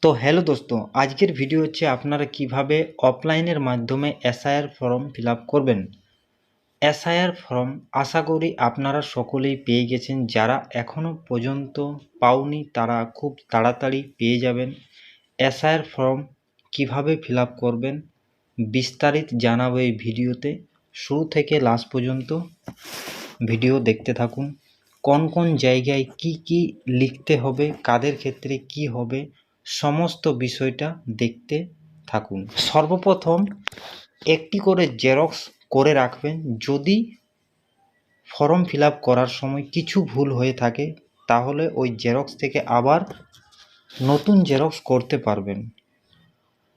তো হ্যালো দোস্ত, আজকের ভিডিও হচ্ছে আপনারা কিভাবে অফলাইনের মাধ্যমে এসআইআর ফর্ম ফিল আপ করবেন। এসআইআর ফর্ম আশা করি আপনারা সকলেই পেয়ে গেছেন। যারা এখনও পর্যন্ত পাওনি তারা খুব তাড়াতাড়ি পেয়ে যাবেন। এসআইআর ফর্ম কিভাবে ফিল আপ করবেন বিস্তারিত জানাবো এই ভিডিওতে। শুরু থেকে লাস্ট পর্যন্ত ভিডিও দেখতে থাকুন। কোন কোন জায়গায় কি কি লিখতে হবে, কাদের ক্ষেত্রে কি হবে, সমস্ত বিষয়টা দেখতে থাকুন। সর্বপ্রথম একটি করে জেরক্স করে রাখবেন। যদি ফর্ম ফিল আপ করার সময় কিছু ভুল হয়ে থাকে তাহলে ওই জেরক্স থেকে আবার নতুন জেরক্স করতে পারবেন।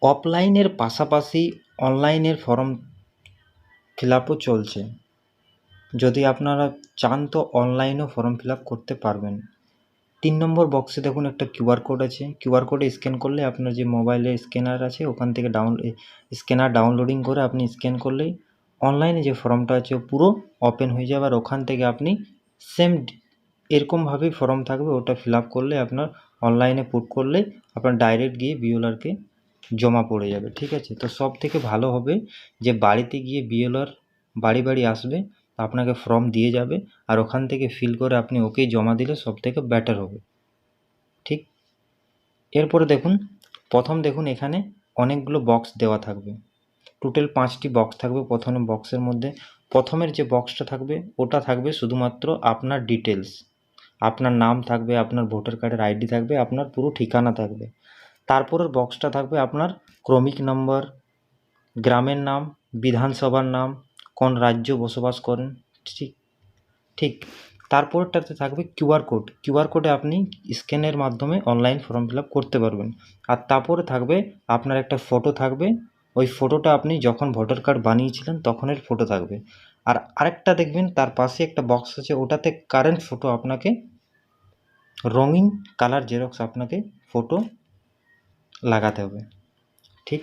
অফলাইনের পাশাপাশি অনলাইনের ফর্ম ফিল আপও চলছে। যদি আপনারা চান তো অনলাইনেও ফর্ম ফিল আপ করতে পারবেন। 3 নম্বর বক্সে দেখুন একটা কিউআর কোড আছে। কিউআর কোডে স্ক্যান করলে আপনার যে মোবাইলে স্ক্যানার আছে ওখান থেকে স্ক্যানার ডাউনলোডিং করে আপনি স্ক্যান করলেই অনলাইনে যে ফর্মটা আছে পুরো ওপেন হয়ে যাবে। আর ওখান থেকে আপনি সেম এরকমভাবেই ফর্ম থাকবে, ওটা ফিল আপ করলে আপনার অনলাইনে পুট করলে আপনার ডাইরেক্ট গিয়ে বিএলআরকে জমা পড়ে যাবে। ঠিক আছে, তো সব থেকে ভালো হবে যে বাড়িতে গিয়ে বিএলআর বাড়ি বাড়ি আসবে, আপনাকে ফর্ম দিয়ে যাবে আর ওখান থেকে ফিল করে আপনি ওকেই জমা দিলে সব থেকে বেটার হবে। ঠিক, এরপরে দেখুন এখানে অনেকগুলো বক্স দেওয়া থাকবে। টোটাল 5টি বক্স থাকবে। প্রথম বক্সের মধ্যে প্রথমের যে বক্সটা থাকবে ওটা থাকবে শুধুমাত্র আপনার ডিটেলস। আপনার নাম থাকবে, আপনার ভোটার কার্ডের আইডি থাকবে, আপনার পুরো ঠিকানা থাকবে। তারপরের বক্সটা থাকবে আপনার ক্রমিক নম্বর, গ্রামের নাম, বিধানসভার নাম, কোন রাজ্য বসবাস করেন। ঠিক ঠিক তারপরটাতে থাকবে কিউআর কোড। কিউআর কোডে আপনি স্ক্যানের মাধ্যমে অনলাইন ফর্ম ফিল আপ করতে পারবেন। আর তারপরে থাকবে আপনার একটা ফটো থাকবে। ওই ফটোটা আপনি যখন ভোটার কার্ড বানিয়েছিলেন তখনের ফটো থাকবে। আর আরেকটা দেখবেন তার পাশে একটা বক্স আছে, ওটাতে কারেন্ট ফটো, আপনাকে রঙিন কালার জেরক্স আপনাকে ফটো লাগাতে হবে। ঠিক,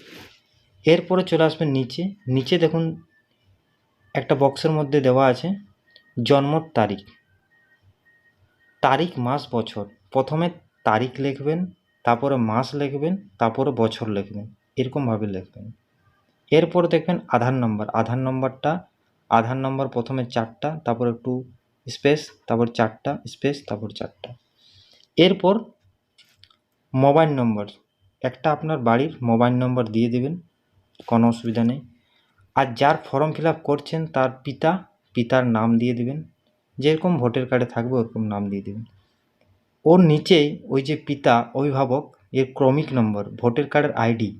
এরপরে চলে আসবেন নিচে। নিচে দেখুন একটা বক্সের মধ্যে দেওয়া আছে জন্ম তারিখ, তারিখ মাস বছর। প্রথমে তারিখ লিখবেন, তারপরে মাস লিখবেন, তারপরে বছর লিখবেন, এরকমভাবে লিখবেন। এরপরে দেখবেন আধার নম্বর প্রথমে 4টা, তারপর একটু স্পেস, তারপর 4টা স্পেস, তারপর 4টা। এরপর মোবাইল নম্বর, একটা আপনার বাড়ির মোবাইল নম্বর দিয়ে দেবেন, কোনো অসুবিধা নেই। আর যার ফর্ম ফিল আপ করছেন তার পিতার নাম দিয়ে দেবেন, যেরকম ভোটার কার্ডে থাকবে ওরকম নাম দিয়ে দেবেন। ওর নিচেই ওই যে পিতা অভিভাবক এর ক্রমিক নম্বর, ভোটার কার্ডের আইডি,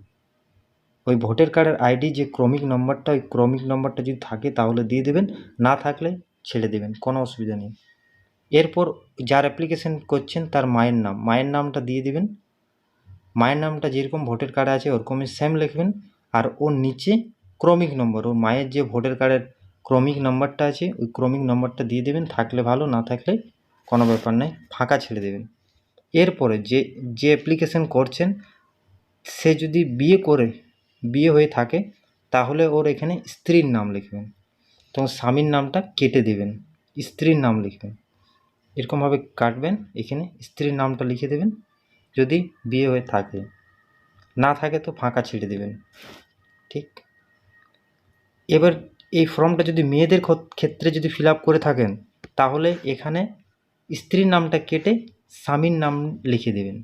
ওই ভোটার কার্ডের আইডি যে ক্রমিক নম্বরটা, ওই ক্রমিক নম্বরটা যদি থাকে তাহলে দিয়ে দেবেন, না থাকলে ছেড়ে দেবেন, কোনো অসুবিধা নেই। এরপর যার অ্যাপ্লিকেশন করছেন তার মায়ের নামটা দিয়ে দেবেন। মায়ের নামটা যেরকম ভোটার কার্ডে আছে ওরকমই সেম লিখবেন। আর ওর নিচে ক্রমিক নম্বর, ওর মায়ের যে ভোটার কার্ডের ক্রমিক নম্বরটা আছে ওই ক্রমিক নম্বরটা দিয়ে দেবেন, থাকলে ভালো, না থাকলে কোনো ব্যাপার নেই, ফাঁকা ছেড়ে দেবেন। এরপরে যে অ্যাপ্লিকেশন করছেন সে যদি বিয়ে হয়ে থাকে তাহলে ওর এখানে স্ত্রীর নাম লিখবেন, তো স্বামীর নামটা কেটে দেবেন, স্ত্রীর নাম লিখবেন। এরকমভাবে কাটবেন, এখানে স্ত্রীর নামটা লিখে দেবেন যদি বিয়ে হয়ে থাকে, না থাকে তো ফাঁকা ছেড়ে দেবেন। ঠিক, এবার এই ফর্মটা যদি মেয়েদের ক্ষেত্রে যদি ফিল আপ করে থাকেন তাহলে এখানে স্ত্রীর নামটা কেটে স্বামীর নাম লিখে দেবেন,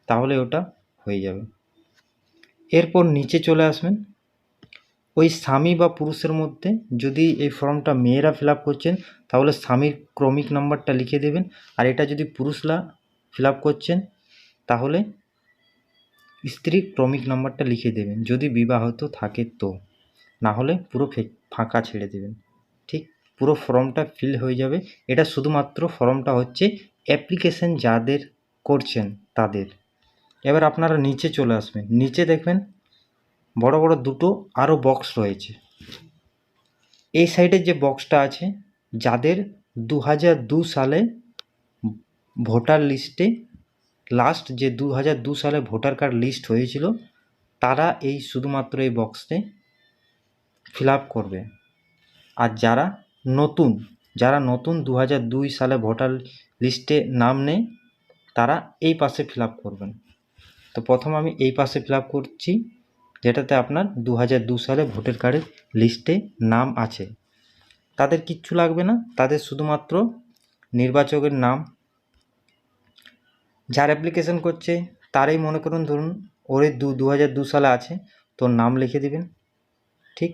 তাহলে ওটা হয়ে যাবে। এরপর নিচে চলে আসবেন। ওই স্বামী বা পুরুষের মধ্যে যদি এই ফর্মটা মেয়েরা ফিল আপ করছেন তাহলে স্বামীর ক্রমিক নাম্বারটা লিখে দেবেন। আর এটা যদি পুরুষরা ফিল আপ করছেন তাহলে স্ত্রীর ক্রমিক নাম্বারটা লিখে দেবেন, যদি বিবাহিত থাকে তো, না হলে পুরো ফাঁকা ছেড়ে দেবেন। ঠিক, পুরো ফর্মটা ফিল হয়ে যাবে। এটা শুধুমাত্র ফর্মটা হচ্ছে অ্যাপ্লিকেশন যাদের করছেন তাদের। এবার আপনারা নিচে চলে আসবেন। নিচে দেখবেন বড় বড় দুটো আরও বক্স রয়েছে। এই সাইডের যে বক্সটা আছে যাদের 2002 সালে ভোটার লিস্টে লাস্ট যে 2002 সালে ভোটার কার্ড লিস্ট হয়েছিল তারা এই শুধুমাত্র এই বক্সে ফিল আপ করবে। আর যারা নতুন 2002 সালে ভোটার লিস্টে নাম নেই তারা এই পাশে ফিল আপ করবেন। তো প্রথম আমি এই পাশে ফিল আপ করছি, যেটাতে আপনার 2002 সালে ভোটার কার্ডের লিস্টে নাম আছে। তাদের কিচ্ছু লাগবে না, তাদের শুধুমাত্র নির্বাচকের নাম, যার অ্যাপ্লিকেশন করছে তারই মনে করুন, ধরুন ওর 2002 সালে আছে, তোর নাম লিখে দিবেন, ঠিক,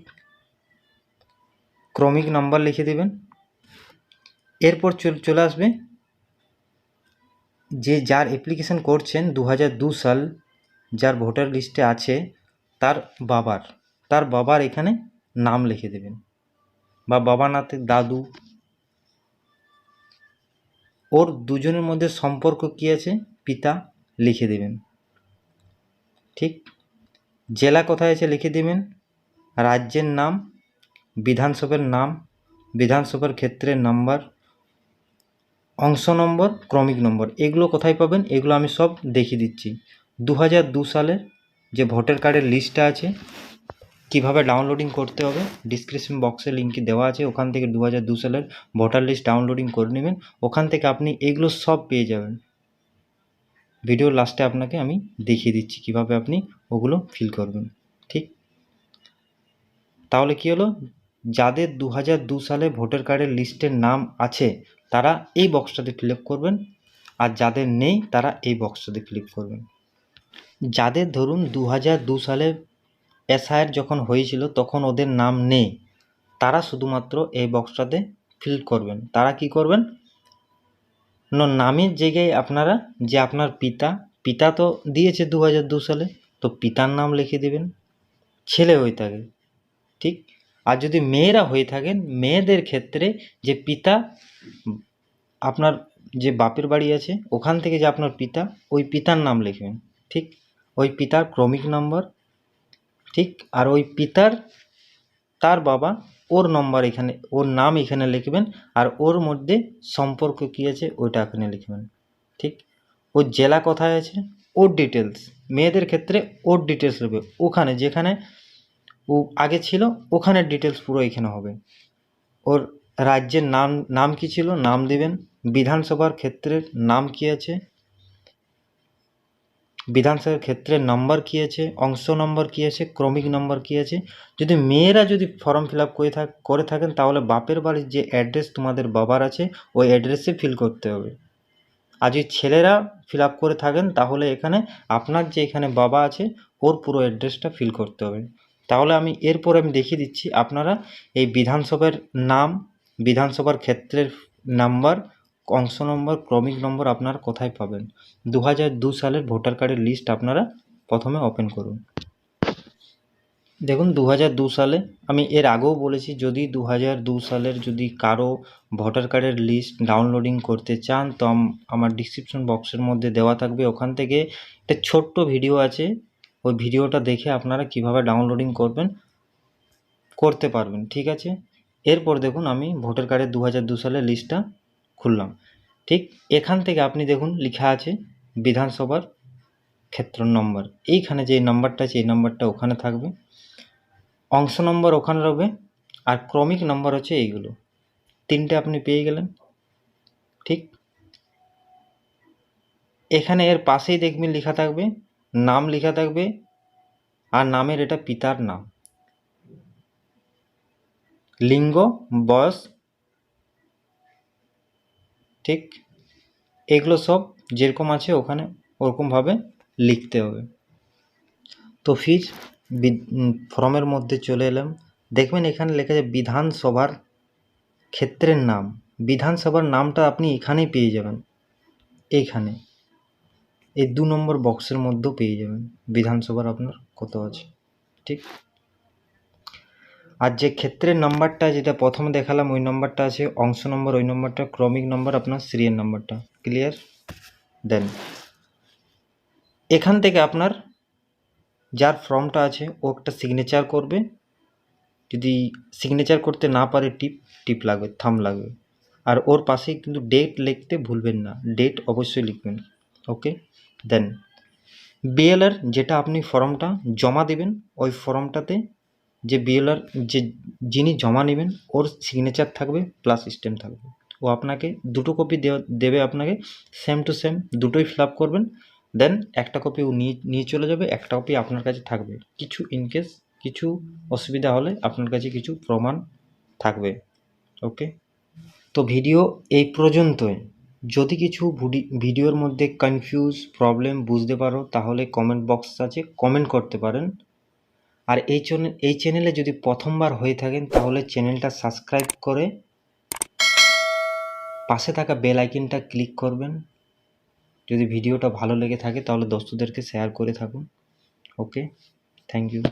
ক্রমিক নাম্বার লিখে দিবেন। এরপর চলে আসবে যে যার অ্যাপ্লিকেশন করছেন 2002 সাল, যার ভোটার লিস্টে আছে, তার বাবার এখানে নাম লিখে দেবেন, বা বাবা নাতে দাদু, ওর দুজনের মধ্যে সম্পর্ক কী আছে পিতা লিখে দেবেন, ঠিক। জেলা কোথায় আছে লিখে দেবেন, রাজ্যের নাম, বিধানসভার নাম, বিধানসভার ক্ষেত্রের নাম্বার, অংশ নম্বর, ক্রমিক নম্বর। এগুলো কোথায় পাবেন এগুলো আমি সব দেখিয়ে দিচ্ছি। 2002 সালের যে ভোটার কার্ডের লিস্টটা আছে, কিভাবে ডাউনলোডিং করতে হবে ডিসক্রিপশন বক্সে লিঙ্কে দেওয়া আছে, ওখান থেকে 2002 সালের ভোটার লিস্ট ডাউনলোডিং করে নেবেন। ওখান থেকে আপনি এগুলো সব পেয়ে যাবেন। ভিডিওর লাস্টে আপনাকে আমি দেখিয়ে দিচ্ছি কিভাবে আপনি ওগুলো ফিল করবেন, ঠিক। তাহলে কি হলো, যাদের 2002 সালে ভোটার কার্ডের লিস্টের নাম আছে তারা এই বক্সটাতে ফিল আপ করবেন, আর যাদের নেই তারা এই বক্সটাতে ফিল আপ করবেন। যাদের ধরুন 2002 সালে এসআইআর যখন হয়েছিল তখন ওদের নাম নেই, তারা শুধুমাত্র এই বক্সটাতে ফিল করবেন। তারা কি করবেন, নামের জায়গায় আপনারা যে আপনার পিতা তো দিয়েছে 2002 সালে, তো পিতার নাম লিখে দেবেন, ছেলে হয়ে থাকে, ঠিক। আর যদি মেয়েরা হয়ে থাকেন, মেয়েদের ক্ষেত্রে যে পিতা, আপনার যে বাপের বাড়ি আছে ওখান থেকে যে আপনার পিতা, ওই পিতার নাম লিখবেন, ঠিক, ওই পিতার ক্রমিক নাম্বার, ঠিক। আর ওই পিতার তার বাবা ওর নম্বর এখানে, ওর নাম এখানে লিখবেন, আর ওর মধ্যে সম্পর্ক কী আছে ওইটা এখানে লিখবেন, ঠিক। ওর জেলা কোথায় আছে ওর ডিটেলস, মেয়েদের ক্ষেত্রে ওর ডিটেলস নেবে, ওখানে যেখানে ও আগে ছিল ওখানের ডিটেলস পুরো এখানে হবে। ওর রাজ্যের নাম কি ছিল নাম দিবেন, বিধানসভার ক্ষেত্রের নাম কি আছে, বিধানসভার ক্ষেত্রের নাম্বার কী আছে, অংশ নম্বর কী আছে, ক্রমিক নাম্বার কী আছে। যদি মেয়েরা যদি ফর্ম ফিল আপ করে থাকেন তাহলে বাপের বাড়ির যে অ্যাড্রেস তোমাদের বাবার আছে ওই অ্যাড্রেসে ফিল করতে হবে। আর যদি ছেলেরা ফিল আপ করে থাকেন তাহলে এখানে আপনার যে এখানে বাবা আছে ওর পুরো অ্যাড্রেসটা ফিল করতে হবে। তাহলে আমি দেখিয়ে দিচ্ছি আপনারা এই বিধানসভার নাম, বিধানসভার ক্ষেত্রের নাম্বার, অংশ নম্বর, ক্রমিক নম্বর আপনারা কোথায় পাবেন। 2002 সালের ভোটার কার্ডের লিস্ট আপনারা প্রথমে ওপেন করুন। দেখুন 2002 সালে, আমি এর আগেও বলেছি, যদি 2002 সালের যদি কারো ভোটার কার্ডের লিস্ট ডাউনলোডিং করতে চান তো আমার ডিসক্রিপশন বক্সের মধ্যে দেওয়া থাকবে, ওখান থেকে একটা ছোট্ট ভিডিও আছে, ওই ভিডিওটা দেখে আপনারা কিভাবে ডাউনলোডিং করতে পারবেন, ঠিক আছে। এরপর দেখুন আমি ভোটার কার্ডের 2002 সালের লিস্টটা খুললাম, ঠিক। এখান থেকে আপনি দেখুন লেখা আছে বিধানসভার ক্ষেত্র নম্বর, এইখানে যে নাম্বারটা আছে এই নাম্বারটা ওখানে থাকবে, অংশ নম্বর ওখানে রবে, আর ক্রমিক নম্বর হচ্ছে এইগুলো তিনটে আপনি পেয়ে গেলেন, ঠিক। এখানে এর পাশেই দেখবেন লেখা থাকবে নাম লেখা থাকবে, আর নামের এটা পিতার নাম, লিঙ্গ, বয়স, ঠিক। এগুলো সব যেরকম আছে ওখানে ওরকমভাবে লিখতে হবে। তো ফির ফর্মের মধ্যে চলে এলাম, দেখবেন এখানে লেখা আছে বিধানসভার ক্ষেত্রের নাম, বিধানসভার নামটা আপনি এখানেই পেয়ে যাবেন, এইখানে এই 2 নম্বর বক্সের মধ্যেও পেয়ে যাবেন বিধানসভার আপনার কত আছে, ঠিক। আর যে ক্ষেত্রের নাম্বারটা যেটা প্রথমে দেখালাম ওই নাম্বারটা আছে, অংশ নম্বর ওই নাম্বারটা, ক্রমিক নম্বর আপনার সিরিয়াল নাম্বারটা, ক্লিয়ার। দেন এখান থেকে আপনার যার ফর্মটা আছে ও একটা সিগনেচার করবে, যদি সিগনেচার করতে না পারে টিপ লাগবে, থাম লাগবে, আর ওর পাশে কিন্তু ডেট লিখতে ভুলবেন না, ডেট অবশ্যই লিখবেন, ওকে। দেন বিএলআর যেটা আপনি ফর্মটা জমা দেবেন, ওই ফর্মটাতে যে বিএলআর যিনি জমা নেবেন ওর সিগনেচার থাকবে প্লাস স্ট্যাম্প থাকবে, ও আপনাকে দুটো কপি দেবে, আপনাকে সেম টু সেম দুটোই ফিল আপ করবেন, দেন একটা কপি ও নিয়ে চলে যাবে, একটা কপি আপনার কাছে থাকবে। কিছু ইনকেস কিছু অসুবিধা হলে আপনার কাছে কিছু প্রমাণ থাকবে। ওকে, তো ভিডিও এই পর্যন্তই। যদি কিছু ভিডিওর মধ্যে কনফিউজ প্রবলেম বুঝতে পারো তাহলে কমেন্ট বক্স আছে, কমেন্ট করতে পারেন। আর এই চ্যানেলে যদি প্রথমবার হয়ে থাকেন তাহলে চ্যানেলটা সাবস্ক্রাইব করে পাশে থাকা বেল আইকনটা ক্লিক করবেন। যদি ভিডিওটা ভালো লেগে থাকে তাহলে দোস্তদেরকে শেয়ার করে থাকুন। ওকে, থ্যাংক ইউ।